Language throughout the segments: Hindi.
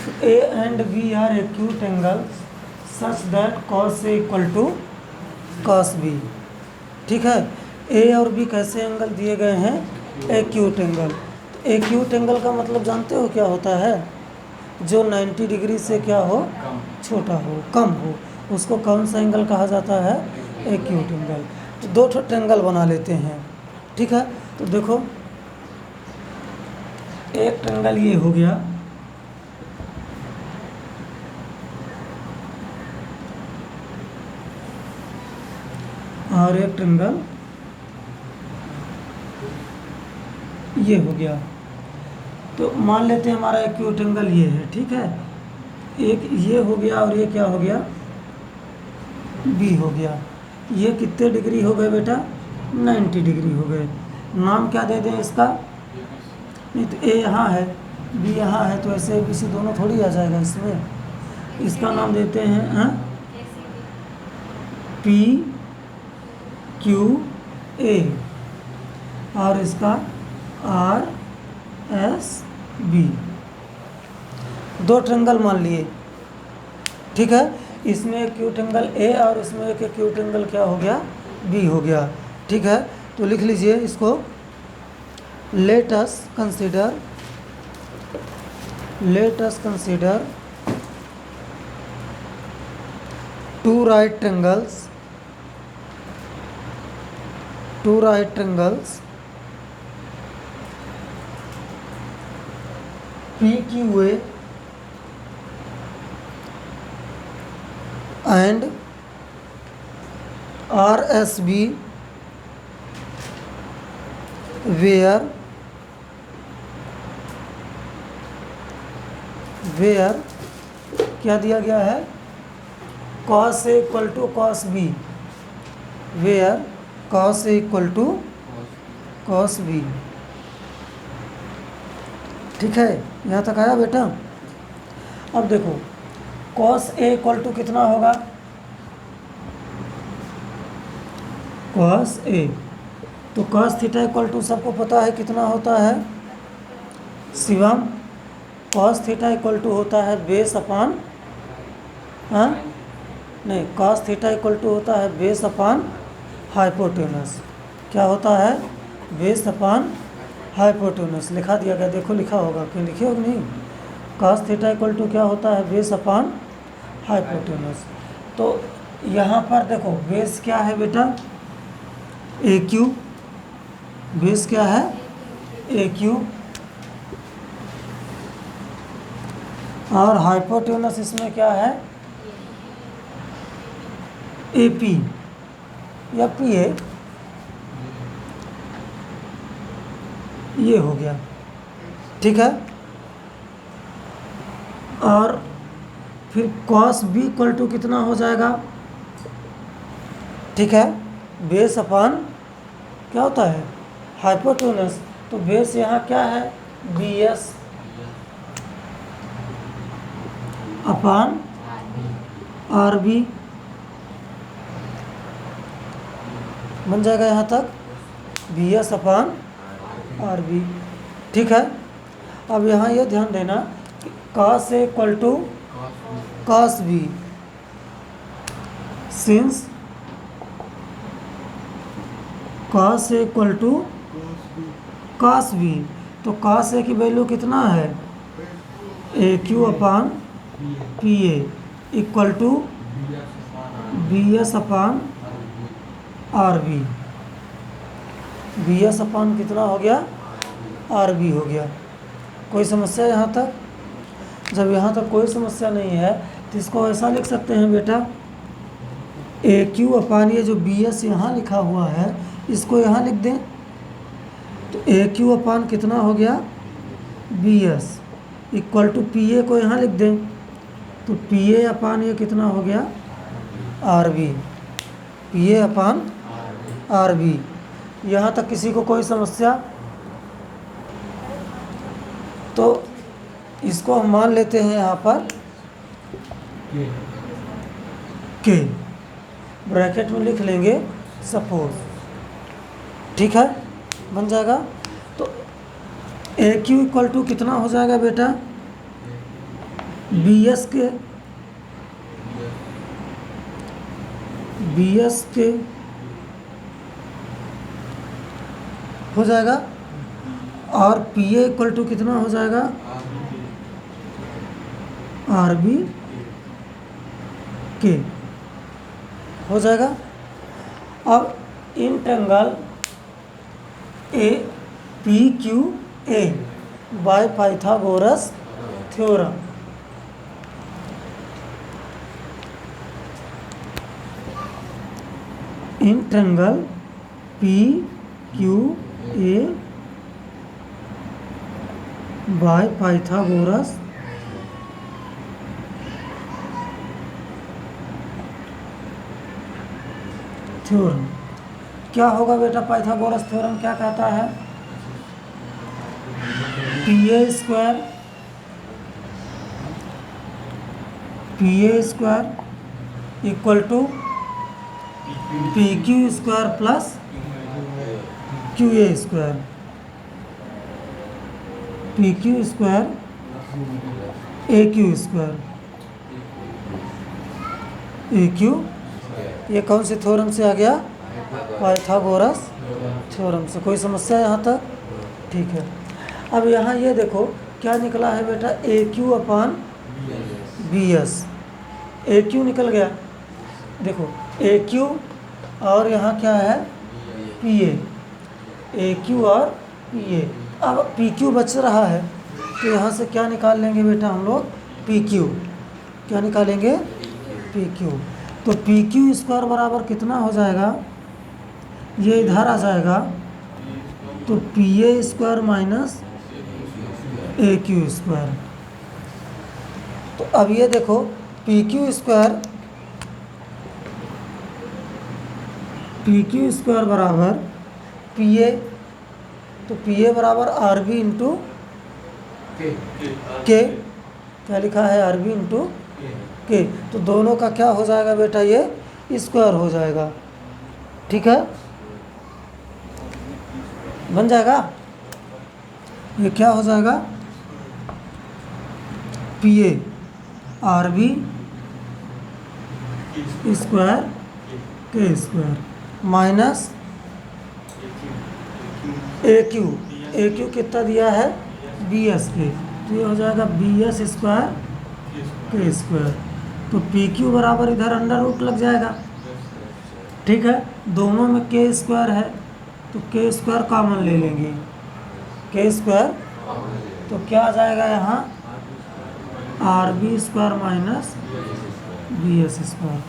If A and B are acute angles such that cos A equal to cos B, ठीक है। ए और बी कैसे एंगल दिए गए हैं? Acute angle. एक्यूट एंगल का मतलब जानते हो क्या होता है? जो 90 डिग्री से क्या हो, छोटा हो, कम हो, उसको कौन सा एंगल कहा जाता है? Acute angle. तो दो ट्रायंगल बना लेते हैं, ठीक है। तो देखो, एक ट्रायंगल ये हो गया, और एक ट्रायंगल ये हो गया। तो मान लेते हैं हमारा एक्यूट एंगल ये है, ठीक है। एक ये हो गया और ये क्या हो गया? बी हो गया। ये कितने डिग्री हो गए बेटा? 90 डिग्री हो गए। नाम क्या दे दें इसका? नहीं तो ए यहाँ है, बी यहाँ है, तो ऐसे बी से दोनों थोड़ी आ जाएगा इसमें। इसका नाम देते हैं पी क्यू ए, और इसका आर एस बी। दो ट्रायंगल मान लिए, ठीक है। इसमें एक्यूट एंगल ए और इसमें एक एक्यूट एंगल क्या हो गया? बी हो गया, ठीक है। तो लिख लीजिए इसको। Let us consider two right triangles PQA and RSB where क्या दिया गया है? cos A equal to cos B, where cos A equal to cos B, ठीक है। यहाँ तक आया बेटा? अब देखो, cos A इक्वल टू कितना होगा? cos A, तो cos थीटा इक्वल टू सबको पता है कितना होता है Shivam? cos theta equal to होता है बेस अपान, हाँ नहीं, cos थीटा इक्वल टू होता है बेस अपान हाइपोटेनस। क्या होता है? Base upon hypotenuse. लिखा दिया गया, देखो लिखा होगा, क्यों लिखे हो कि नहीं? cos थीटा इक्वल टू क्या होता है? Base upon hypotenuse. तो यहाँ पर देखो, बेस क्या है बेटा? ए क्यू। बेस क्या है? A Q. और हाइपोटेनस इसमें क्या है? ए पी या पी ए, ये हो गया, ठीक है। और फिर cos B इक्वल टू कितना हो जाएगा? ठीक है, बेस अपान क्या होता है? हाइपोटेनस। तो बेस यहाँ क्या है? BS अपान RB बन जाएगा यहाँ तक, BS अपान RB, ठीक है। अब यहाँ ये ध्यान देना कि cos A equal to cos B, since cos A equal to cos B, तो cos A की वैल्यू कितना है? AQ upon PA equal to BS upon RB। BS upon कितना हो गया? RB हो गया। कोई समस्या यहाँ तक? जब यहाँ तक कोई समस्या नहीं है तो इसको ऐसा लिख सकते हैं बेटा, AQ अपान ये जो BS यहाँ लिखा हुआ है इसको यहाँ लिख दें, तो AQ अपान कितना हो गया? BS इक्वल टू PA को यहाँ लिख दें, तो PA अपान ये कितना हो गया? RB। PA अपान RB। यहाँ तक किसी को कोई समस्या? तो इसको हम मान लेते हैं यहाँ पर K, ब्रैकेट में लिख लेंगे सपोज, ठीक है, बन जाएगा। तो AQ इक्वल टू कितना हो जाएगा बेटा? बी एस के हो जाएगा, और पी ए इक्वल टू कितना हो जाएगा, आर बी के हो जाएगा। अब integral A P Q A by Pythagoras theorem, integral P Q A by Pythagoras theorem. क्या होगा बेटा, पाइथागोरस थ्योरम क्या कहता है, P A square equal to P Q square plus Q A square, P Q square A Q square, A Q, ये कौन से थ्योरम से आ गया, पाइथागोरस थ्योरम से। कोई समस्या यहाँ तक, ठीक है। अब यहाँ ये देखो क्या निकला है बेटा, ए Q upon B S, A Q निकल गया, देखो ए क्यू और यहाँ क्या है पी ए क्यू और पी ए। अब पी क्यू बच रहा है तो यहाँ से क्या निकाल लेंगे बेटा हम लोग, पी क्यू, क्या निकालेंगे, पी क्यू। तो पी क्यू स्क्वायर बराबर कितना हो जाएगा, ये इधर आ जाएगा, तो P A square minus A Q square. तो अब ये देखो पी क्यू स्क्वायर बराबर पी ए, तो पी ए बराबर आर बी इंटू के, क्या लिखा है, आर बी इंटू के। तो दोनों का क्या हो जाएगा बेटा, ये स्क्वायर हो जाएगा, ठीक है, बन जाएगा। ये क्या हो जाएगा, P A R B square के स्क्वायर माइनस ए क्यू कितना दिया है, बी एस के, तो ये हो जाएगा बी एस स्क्वायर के स्क्वायर। तो पी क्यू बराबर इधर अंडर रूट लग जाएगा, ठीक है, दोनों में के स्क्वायर है तो के स्क्वायर कॉमन ले लेंगे, के स्क्वायर, तो क्या आ जाएगा यहाँ, R B square minus B S square.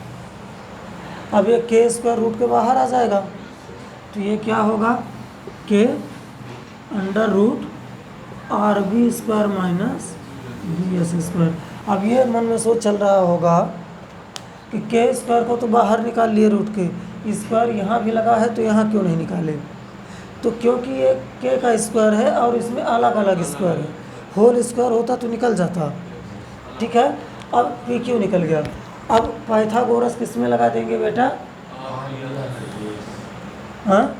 अब ये के स्क्वायर रूट के बाहर आ जाएगा, तो ये क्या होगा, K under root R B square minus B S square. अब ये मन में सोच चल रहा होगा कि के स्क्वायर को तो बाहर निकाल लिए रूट के, स्क्वायर यहाँ भी लगा है तो यहाँ क्यों नहीं निकाले, तो क्योंकि ये के का स्क्वायर है और इसमें अलग अलग स्क्वायर है, होल स्क्वायर होता तो निकल जाता, ठीक है। अब पी क्यू निकल गया, अब पाइथागोरस किस में लगा देंगे बेटा, हाँ,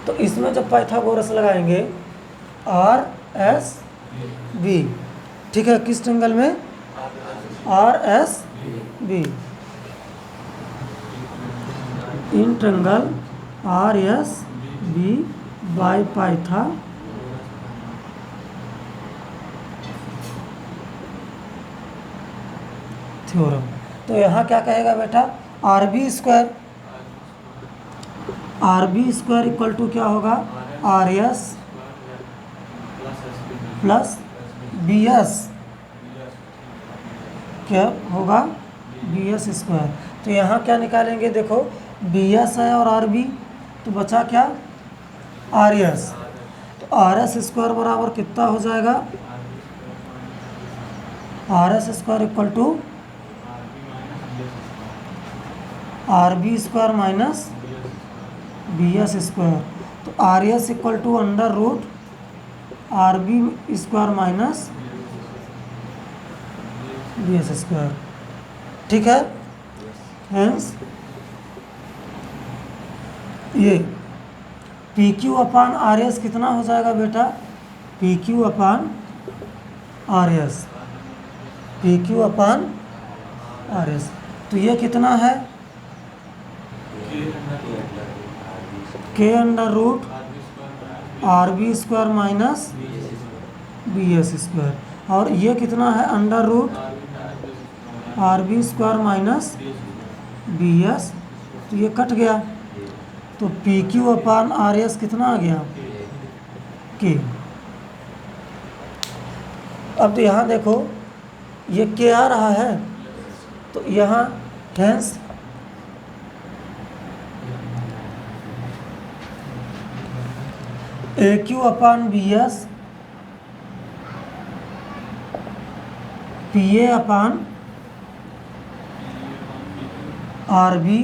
तो इसमें जब पाइथागोरस लगाएंगे आर एस बी, ठीक है, किस ट्रायंगल में, R S B, in triangle R S B by पाइथा थ्योरम। तो यहाँ क्या कहेगा बेटा, R B square equal to क्या होगा, R S plus B S, क्या होगा, बी एस स्क्वायर। तो यहाँ क्या निकालेंगे, देखो बी एस है और आर बी, तो बचा क्या, आर एस, तो आर एस स्क्वायर बराबर कितना हो जाएगा, R S square equal to R B square minus B S square. तो R S equal to under root R B square minus B S square, ठीक है। हेंस ये P Q upon R S कितना हो जाएगा बेटा, P Q upon R S, P Q upon R S. तो ये कितना है, k under root R B square minus B S square, और ये कितना है, under root R B square minus B S. तो ये कट गया, तो P Q upon R S कितना आ गया, के। अब तो यहाँ देखो ये के आ रहा है, तो यहाँ hence A Q upon B S P A upon R B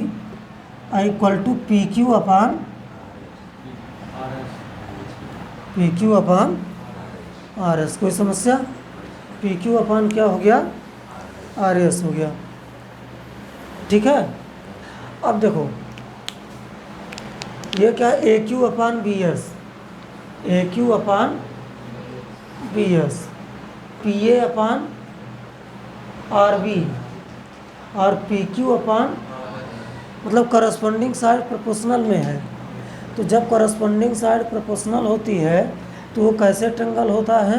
equal to P Q upon R S. कोई समस्या, पी क्यू अपान क्या हो गया, आर एस हो गया। ठीक है, अब देखो ये क्या है, A Q upon B S, A Q upon B S, P A upon R B, और पी क्यू अपान, मतलब करस्पॉन्डिंग साइड प्रोपोर्शनल में है। तो जब करस्पॉन्डिंग साइड प्रोपोर्शनल होती है तो वो कैसे ट्रायंगल होता है,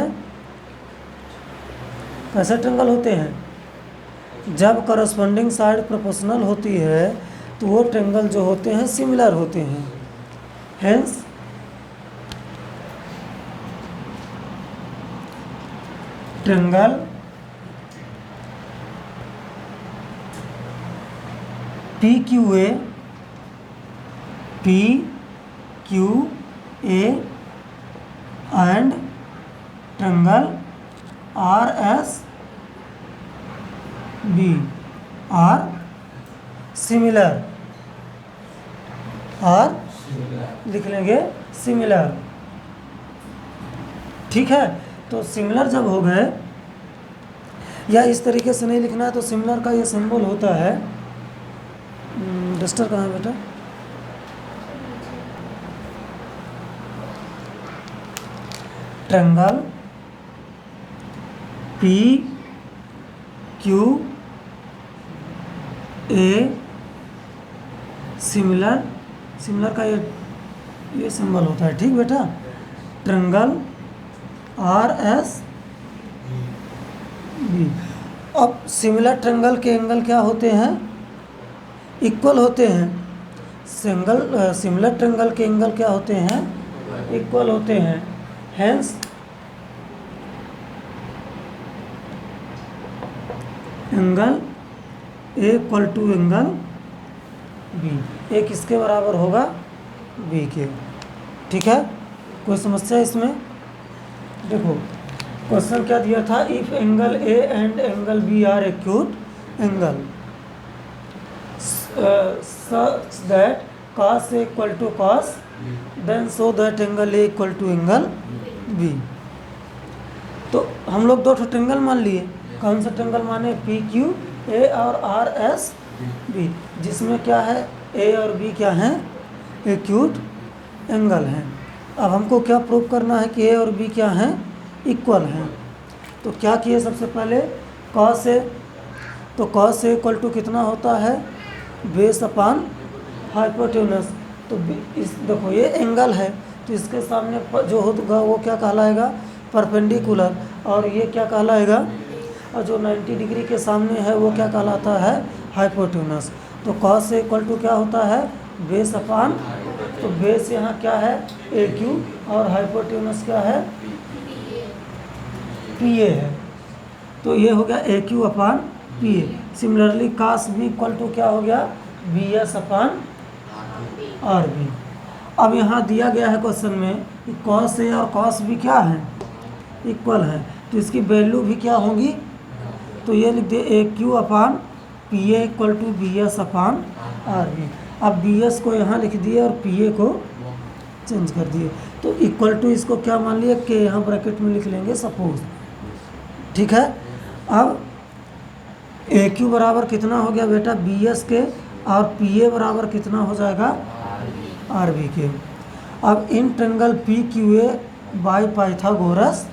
कैसे ट्रायंगल होते हैं, जब करस्पॉन्डिंग साइड प्रोपोर्शनल होती है तो वो ट्रायंगल जो होते हैं सिमिलर होते हैं। Hence triangle P Q A and triangle R S B are similar, are लिख लेंगे सिमिलर। ठीक है, तो सिमिलर जब हो गए, या इस तरीके से नहीं लिखना है, तो सिमिलर का ये सिंबल होता है, डस्टर कहाँ है बेटा, triangle P Q a similar, similar का ये सिंबल होता है। ठीक बेटा, ट्रायंगल आर एस बी। अब सिमिलर ट्रायंगल के एंगल क्या होते हैं, इक्वल होते हैं। सिमिलर ट्रायंगल के एंगल क्या होते हैं, इक्वल होते हैं। Hence angle A equal to angle B, A किसके बराबर होगा, बी के। ठीक है, कोई समस्या इसमें, देखो क्वेश्चन क्या दिया था, if angle A and angle B are acute angle such that cos A equal to cos, then show that angle A equal to angle B। तो हम लोग दो ट्रायंगल मान लिए, कौन सा ट्रायंगल माने, पी क्यू ए और आर एस बी, जिसमें क्या है, ए और बी क्या हैं, एक्यूट एंगल हैं। अब हमको क्या प्रूव करना है कि ए और बी क्या हैं, इक्वल हैं। तो क्या किए, सबसे पहले कॉस ए, तो कॉस ए इक्वल टू कितना होता है, बेस अपान हाइपोटेन्यूस। तो इस देखो ये एंगल है, तो इसके सामने जो होगा वो क्या कहलाएगा, परपेंडिकुलर, और ये क्या कहलाएगा, और जो 90 डिग्री के सामने है वो क्या कहलाता है, हाइपोटेन्यूस। तो कॉस ए इक्वल टू क्या होता है, बेस अपान, तो बेस यहाँ क्या है, ए क्यू, और हाइपोटेन्यूस क्या है, पी ए है। तो ये हो गया A Q upon P A. Similarly cos B equal to क्या हो गया, B S upon R B. अब यहाँ दिया गया है क्वेश्चन में कि कॉस ए और कॉस बी क्या है, इक्वल है, तो इसकी वैल्यू भी क्या होगी, तो ये लिख दिए A Q upon P A equal to B S upon R B. अब बी एस को यहाँ लिख दिए और पी ए को चेंज कर दिए, तो इक्वल टू इसको क्या मान लिया, कि यहाँ ब्रैकेट में लिख लेंगे सपोज। ठीक है, अब ए क्यू बराबर कितना हो गया बेटा, बी एस के, और पी ए बराबर कितना हो जाएगा, आर बी के। अब in triangle P Q A by Pythagoras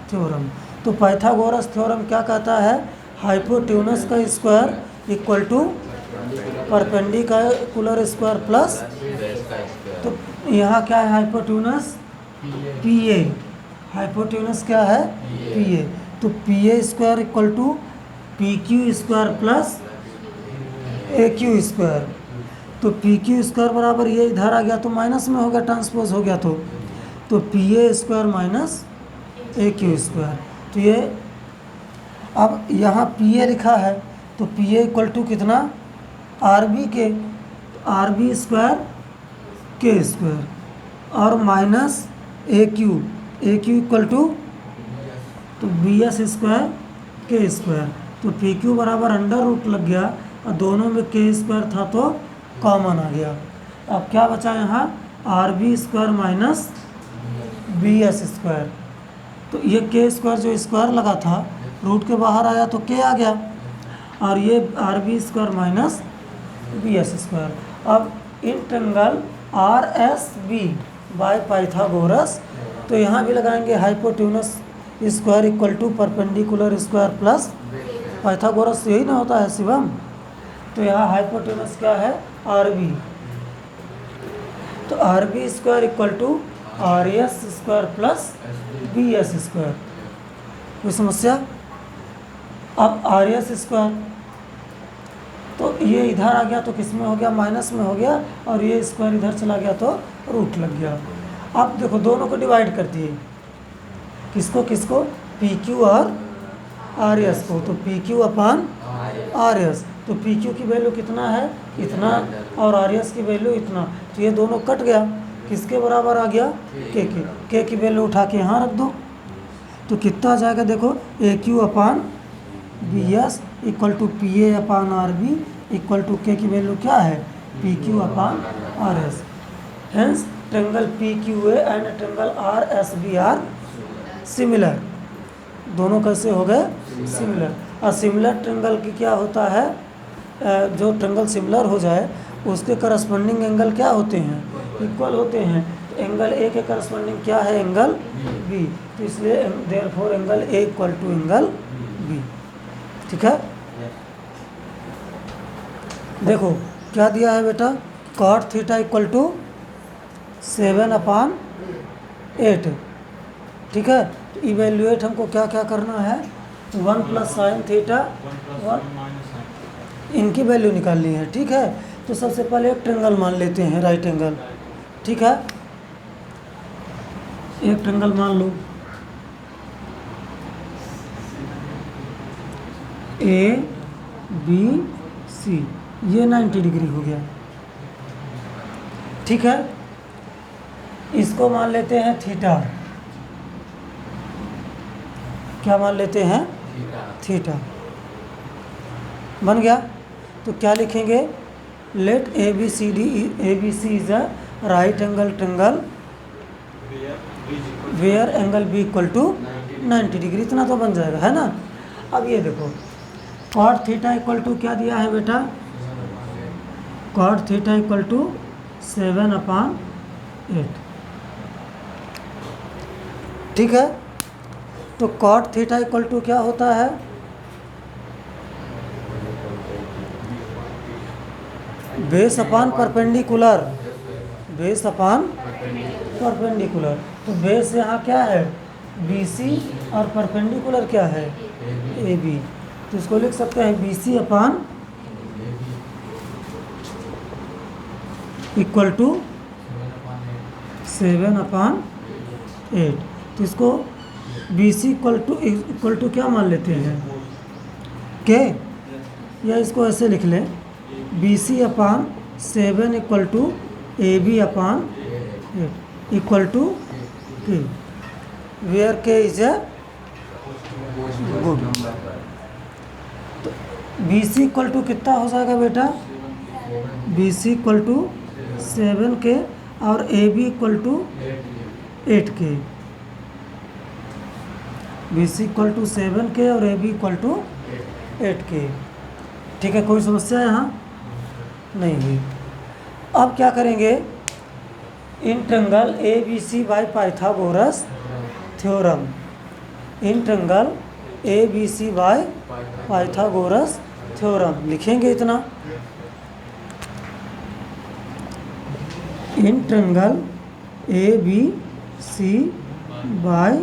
theorem, तो पाइथागोरस थ्योरम क्या कहता है, हाइपोटेन्यूस का square equal to perpendicular square plus, तो यहाँ क्या है हाइपोटेन्यूस, पी ए, हाइपोटेन्यूस क्या है, पी ए, तो P A square equal to P Q square plus A Q square. तो पी क्यू स्क्वायर बराबर ये इधर आ गया तो माइनस में हो गया, ट्रांसपोज हो गया, तो P A square minus A Q square. तो ये अब यहाँ पी ए लिखा है तो पी ए इक्वल टू कितना, आर बी के, आर बी स्क्वायर के स्क्वायर और minus A Q equal to तो बी एस स्क्वायर के स्क्वायर। तो पी क्यू बराबर अंडर रूट लग गया और दोनों में के स्क्वायर था तो कॉमन आ गया। अब क्या बचा यहाँ, R B square minus B S square. तो ये के स्क्वायर जो स्क्वायर लगा था रूट के बाहर आया तो के आ गया, और ये R B square minus B S square. अब in triangle R S B by Pythagoras, तो यहाँ भी लगाएंगे hypotenuse square equal to perpendicular square plus, Pythagoras यही ना होता है शिवम। तो यहाँ हाइपोटेन्यूस क्या है, आर बी, तो R B square equal to R S square plus B S square. कोई समस्या। अब आर एस स्क्वायर तो ये इधर आ गया तो किस में हो गया, माइनस में हो गया, और ये स्क्वायर इधर चला गया तो रूट लग गया। अब देखो दोनों को डिवाइड कर दिए, किसको किसको, पी क्यू और आर एस को, तो P Q upon R S, तो पी क्यू की वैल्यू कितना है, इतना, और आर एस की वैल्यू इतना, तो ये दोनों कट गया, किसके बराबर आ गया, के की वैल्यू उठा के यहाँ रख दो, तो कितना आ जाएगा देखो, A Q upon B S equal to P A upon R B equal to k की वैल्यू क्या है, P Q upon R S. Hence triangle P Q A and triangle R S B are similar. दोनों कैसे हो गए, सिमिलर। और सिमिलर ट्रायंगल की क्या होता है, जो ट्रायंगल सिमिलर हो जाए उसके करस्पॉन्डिंग एंगल क्या होते हैं, इक्वल होते हैं। तो एंगल ए के करस्पॉन्डिंग क्या है, एंगल बी, तो इसलिए therefore angle A equal to angle B. ठीक है, देखो क्या दिया है बेटा, कॉट थीटा इक्वल टू 7/8। ठीक है, तो इवेल्युएट हमको क्या क्या करना है, 1 प्लस साइन थीटा 1, इनकी वैल्यू निकालनी है। ठीक है, तो सबसे पहले एक ट्रायंगल मान लेते हैं, राइट एंगल। ठीक है, एक ट्रायंगल मान लो ए बी सी, ये 90 डिग्री हो गया। ठीक है, इसको मान लेते हैं थीटा, क्या मान लेते हैं, थीटा बन गया। तो क्या लिखेंगे, let A B C is a right angle triangle where angle B equal to 90 degree, इतना तो बन जाएगा, है ना। अब ये देखो कॉट थीटा इक्वल टू क्या दिया है बेटा, कॉट थीटा इक्वल टू 7/8। ठीक है, तो कॉट थीटा इक्वल टू क्या होता है, base upon perpendicular, base upon perpendicular. तो बेस यहाँ क्या है, बी सी, और परपेंडिकुलर क्या है, ए बी। तो इसको लिख सकते हैं B C upon equal to 7/8। तो इसको बी सी इक्वल टू क्या मान लेते हैं, के, या इसको ऐसे लिख लें, B C upon 7 equal to A B upon 8 equal to K, where K is a good. तो बी सी इक्वल टू कितना हो जाएगा बेटा, बी सी इक्वल टू 7 के और ए बी इक्वल टू 8 के, बी सी इक्वल टू 7 के और ए बी इक्वल टू 8 के। ठीक है, कोई समस्या यहाँ नहीं हुई। अब क्या करेंगे, in triangle A B C by Pythagoras theorem, in triangle A B C by Pythagoras theorem. लिखेंगे इतना, in triangle A B C by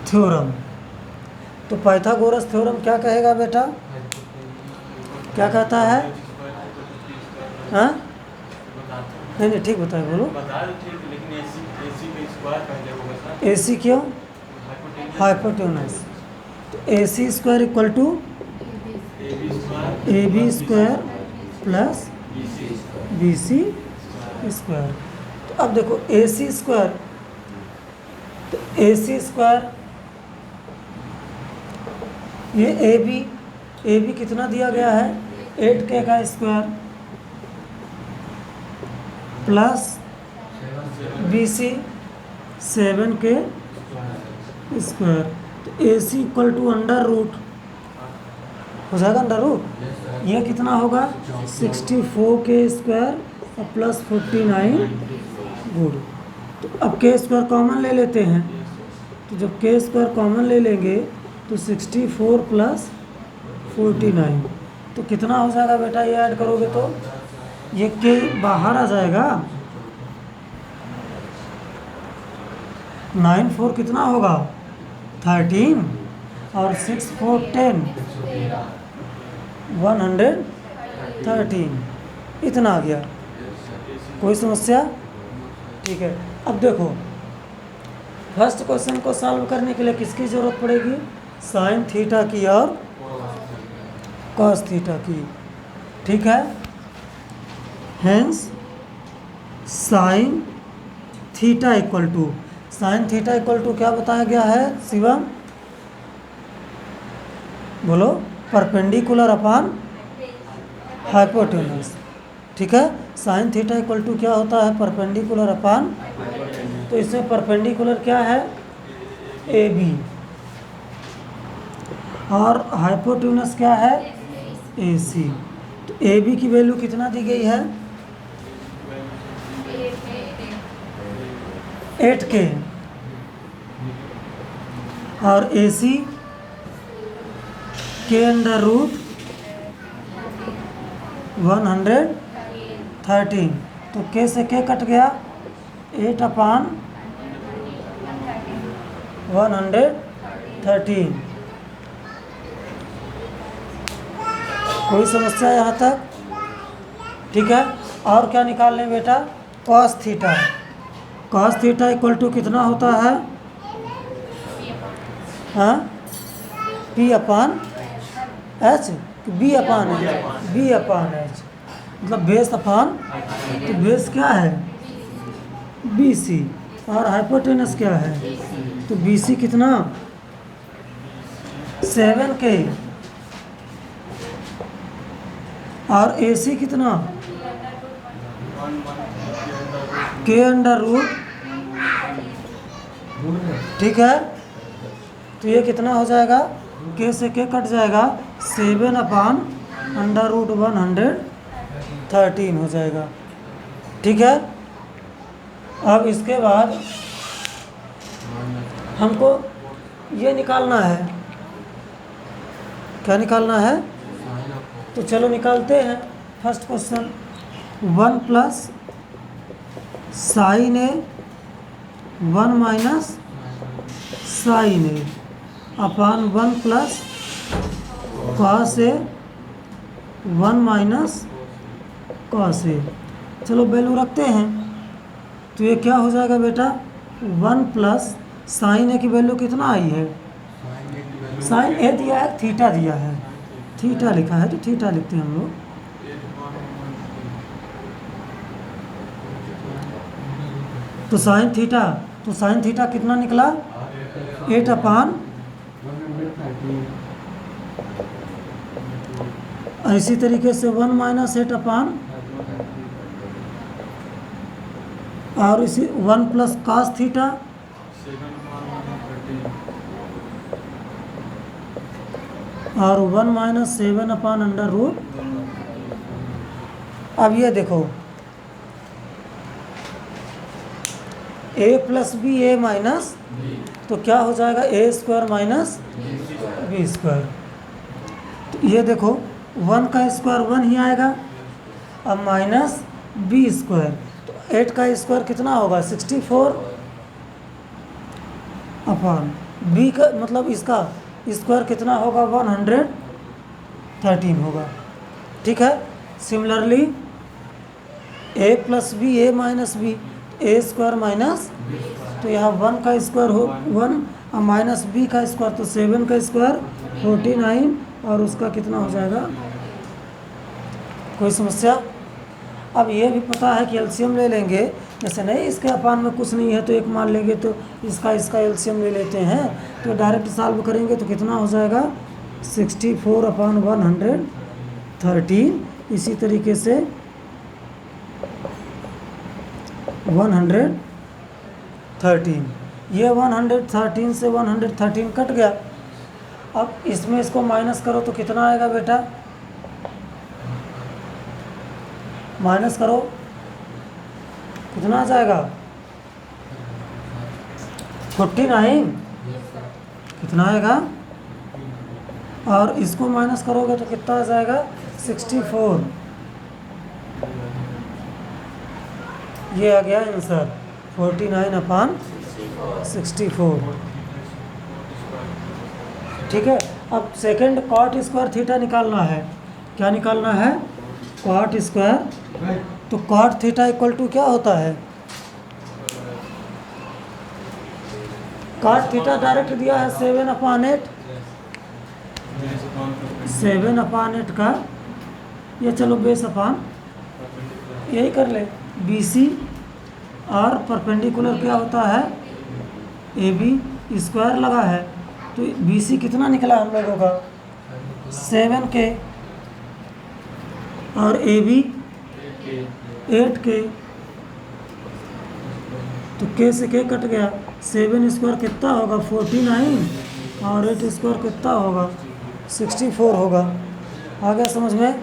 theorem. तो पाइथागोरस थ्योरम क्या कहेगा बेटा, क्या कहता है? हाँ नहीं ठीक बताए, बोलो। ए सी क्यों? हाइपोटेनस। तो A C square equal to A B square plus B C square. तो अब देखो ए सी स्क्वायर, तो ए सी स्क्वायर ये ए बी कितना दिया गया है 8K का square plus B C 7K square. तो A C equal to under root हो जाएगा, अंडर रूट ये कितना होगा 64K स्क्वायर और प्लस 49 गुड। तो अब के स्क्वायर कॉमन ले लेते हैं, तो जब के स्क्वायर कॉमन ले लेंगे तो 64 प्लस 49 तो कितना हो जाएगा बेटा, ये ऐड करोगे तो ये के बाहर आ जाएगा, 9 4 कितना होगा 13 और 6 4 10 113 इतना आ गया। कोई समस्या? ठीक है। अब देखो फर्स्ट क्वेश्चन को सॉल्व करने के लिए किसकी ज़रूरत पड़ेगी, साइन थीटा की और कॉस थीटा की। ठीक है, hence sine theta equal to, sine theta equal to क्या बताया गया है शिवम, बोलो, परपेंडिकुलर अपान हाइपोटेनस। ठीक है, साइन थीटा इक्वल टू क्या होता है, परपेंडिकुलर अपान, तो इसमें परपेंडिकुलर क्या है ए बी और हाइपोटेनस क्या है ए सी। तो ए बी की वैल्यू कितना दी गई है 8K और ए सी के अंडर रूट 113। तो के से के कट गया 8/113। कोई समस्या यहाँ तक? ठीक है, और क्या निकाल लें बेटा, cos theta. Cos theta equal to कितना होता है, हाँ P/H, B/H मतलब बेस अपान, तो बेस क्या है BC और हाइपोटेनस क्या है, तो BC कितना 7K और AC कितना K अंडर रूट। ठीक है, तो ये कितना हो जाएगा, K से K कट जाएगा, 7/113 हो जाएगा। ठीक है, अब इसके बाद हमको ये निकालना है, क्या निकालना है, तो चलो निकालते हैं। First question 1 plus sign A 1 minus sign A upon 1 plus cos A 1 minus cos A. चलो वैल्यू रखते हैं, तो ये क्या हो जाएगा बेटा 1 प्लस साइन ए की वैल्यू कितना आई है, साइन ए दिया है, थीटा दिया है, थीटा लिखा है तो थीटा लिखते हैं हम लोग। तो साइन थीटा कितना निकला 8/, इसी तरीके से 1 माइनस 8/, और इसी 1 प्लस कॉस थीटा और 1 माइनस 7/√। अब ये देखो ए प्लस बी ए माइनस, तो क्या हो जाएगा ए स्क्वायर माइनस बी स्क्वायर। तो ये देखो 1 का स्क्वायर 1 ही आएगा, अब माइनस बी स्क्वायर, तो 8 का स्क्वायर कितना होगा 64 अपॉन बी का मतलब इसका स्क्वायर कितना होगा 113 होगा। ठीक है। सिमिलरली ए प्लस बी ए माइनस बी, ए स्क्वायर माइनस, तो यहाँ 1 का स्क्वायर हो 1 और माइनस बी का स्क्वायर, तो 7 का स्क्वायर 49 और उसका कितना हो जाएगा। कोई समस्या? अब ये भी पता है कि एलसीएम ले लेंगे, जैसे नहीं इसके अपान में कुछ नहीं है तो एक मान लेंगे, तो इसका एलसीएम ले लेते हैं, तो डायरेक्ट सॉल्व करेंगे तो कितना हो जाएगा 64 अपॉन 113। इसी तरीके से 113, ये 113 से 113 कट गया। अब इसमें इसको माइनस करो तो कितना आएगा बेटा, माइनस करो कितना आ जाएगा 49, कितना आएगा, और इसको माइनस करोगे तो कितना आ जाएगा 64। ये आ गया आंसर 49 अपॉन 64। ठीक है। अब सेकंड कॉट स्क्वायर थीटा निकालना है। क्या निकालना है, कॉट स्क्वायर। तो कॉट थीटा इक्वल टू क्या होता है, कॉट थीटा डायरेक्ट दिया है 7/8, 7/8 का ये चलो बेस अपान यही कर ले BC, और परपेंडिकुलर क्या होता है AB स्क्वायर लगा है, तो BC कितना निकला हम लोगों का 7K, और AB 8K, तो K से K कट गया, 7 स्क्वायर कितना होगा 49, और 8 स्क्वायर कितना होगा 64 होगा। आ गया समझ में?